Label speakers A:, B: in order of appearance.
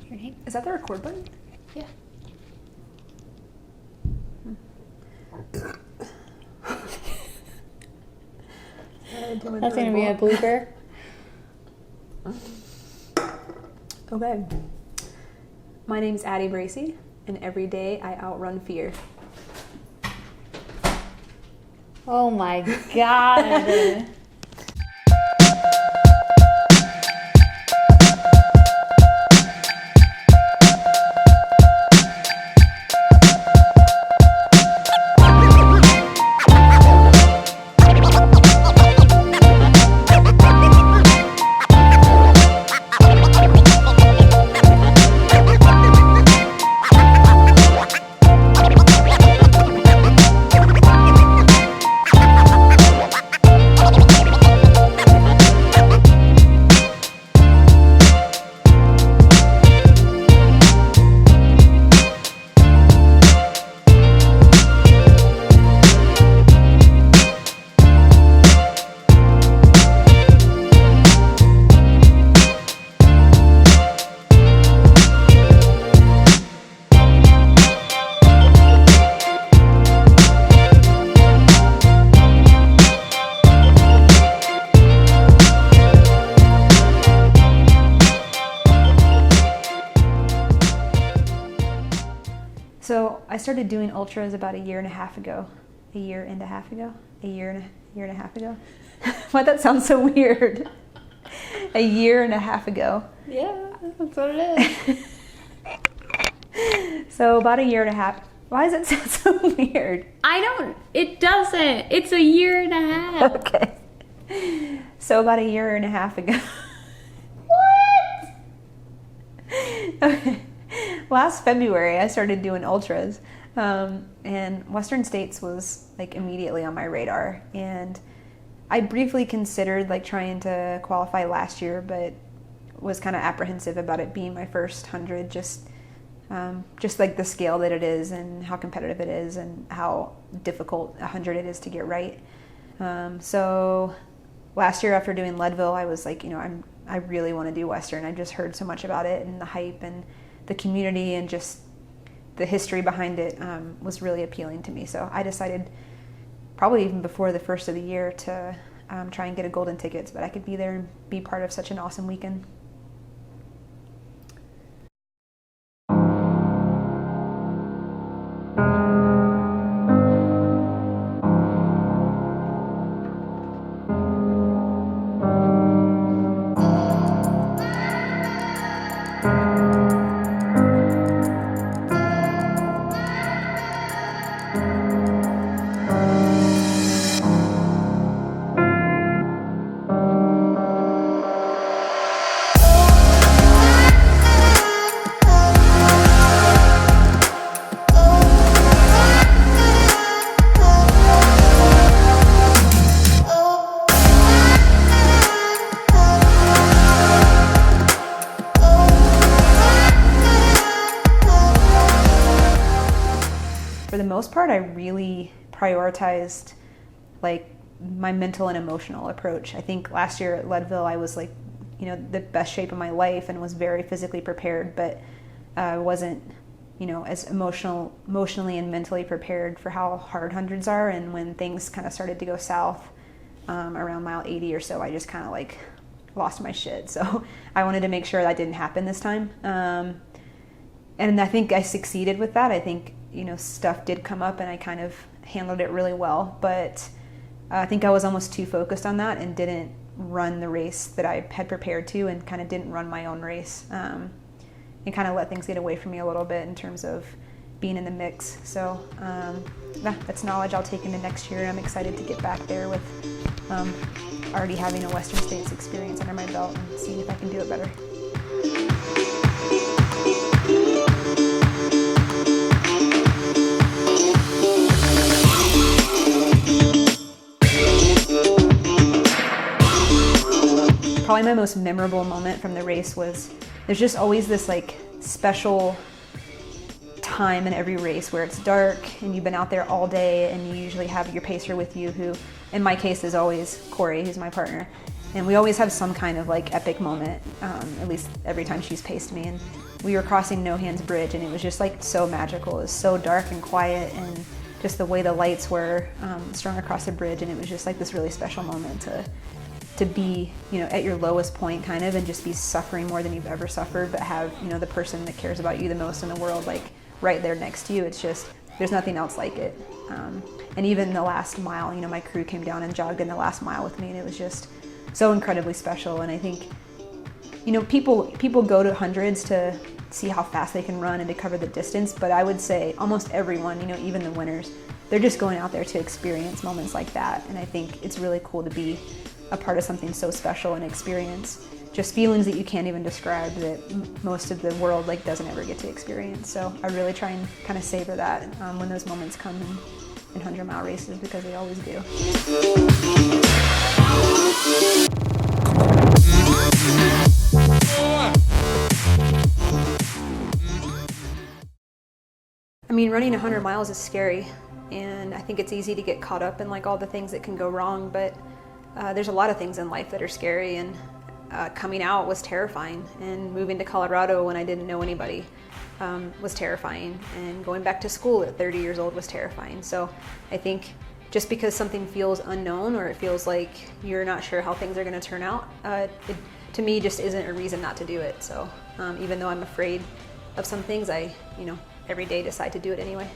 A: your name.
B: Is that the record button?
A: Yeah. That's gonna be a blooper.
B: Okay. My name's Addie Bracy, and every day I outrun fear.
A: Oh my God.
B: So I started doing ultras about a year and a half ago. Why'd that sound so weird? A year and a half ago.
A: Yeah, that's what it is.
B: So about a year and a half. Why does it sound so weird?
A: It doesn't. It's a year and a half.
B: Okay. So about a year and a half ago.
A: What?
B: Okay. Last February, I started doing ultras, and Western States was like immediately on my radar. And I briefly considered like trying to qualify last year, but was kind of apprehensive about it being my first 100, just like the scale that it is and how competitive it is and how difficult 100 it is to get right. So last year after doing Leadville, I was like, I really want to do Western. I just heard so much about it and the hype and the community and just the history behind it was really appealing to me. So I decided probably even before the first of the year to try and get a golden ticket so that I could be there and be part of such an awesome weekend. For the most part, I really prioritized like my mental and emotional approach. I think last year at Leadville, I was like, the best shape of my life and was very physically prepared, but I wasn't, as emotionally and mentally prepared for how hard hundreds are. And when things kind of started to go south around mile 80 or so, I just kind of like lost my shit. So I wanted to make sure that didn't happen this time. And I think I succeeded with that. I think, stuff did come up and I kind of handled it really well, but I think I was almost too focused on that and didn't run the race that I had prepared to, and kind of didn't run my own race, and kind of let things get away from me a little bit in terms of being in the mix. So that's knowledge I'll take into next year, and I'm excited to get back there with already having a Western States experience under my belt and see if I can do it better. Probably my most memorable moment from the race was, there's just always this like special time in every race where it's dark and you've been out there all day, and you usually have your pacer with you, who in my case is always Corey, who's my partner. And we always have some kind of like epic moment, at least every time she's paced me. And we were crossing No Hands Bridge, and it was just like so magical. It was so dark and quiet, and just the way the lights were strung across the bridge, and it was just like this really special moment to be, you know, at your lowest point kind of, and just be suffering more than you've ever suffered, but have, you know, the person that cares about you the most in the world like right there next to you. It's just, there's nothing else like it. And even the last mile, you know, my crew came down and jogged in the last mile with me, and it was just so incredibly special. And I think, you know, people go to hundreds to see how fast they can run and to cover the distance, but I would say almost everyone, you know, even the winners, they're just going out there to experience moments like that. And I think it's really cool to be a part of something so special and experience just feelings that you can't even describe, that most of the world like doesn't ever get to experience. So I really try and kind of savor that when those moments come in 100-mile races, because they always do. I mean, running 100 miles is scary, and I think it's easy to get caught up in like all the things that can go wrong, but there's a lot of things in life that are scary, and coming out was terrifying, and moving to Colorado when I didn't know anybody was terrifying, and going back to school at 30 years old was terrifying. So I think just because something feels unknown, or it feels like you're not sure how things are going to turn out, it, to me, just isn't a reason not to do it. So even though I'm afraid of some things, I, you know, every day decide to do it anyway.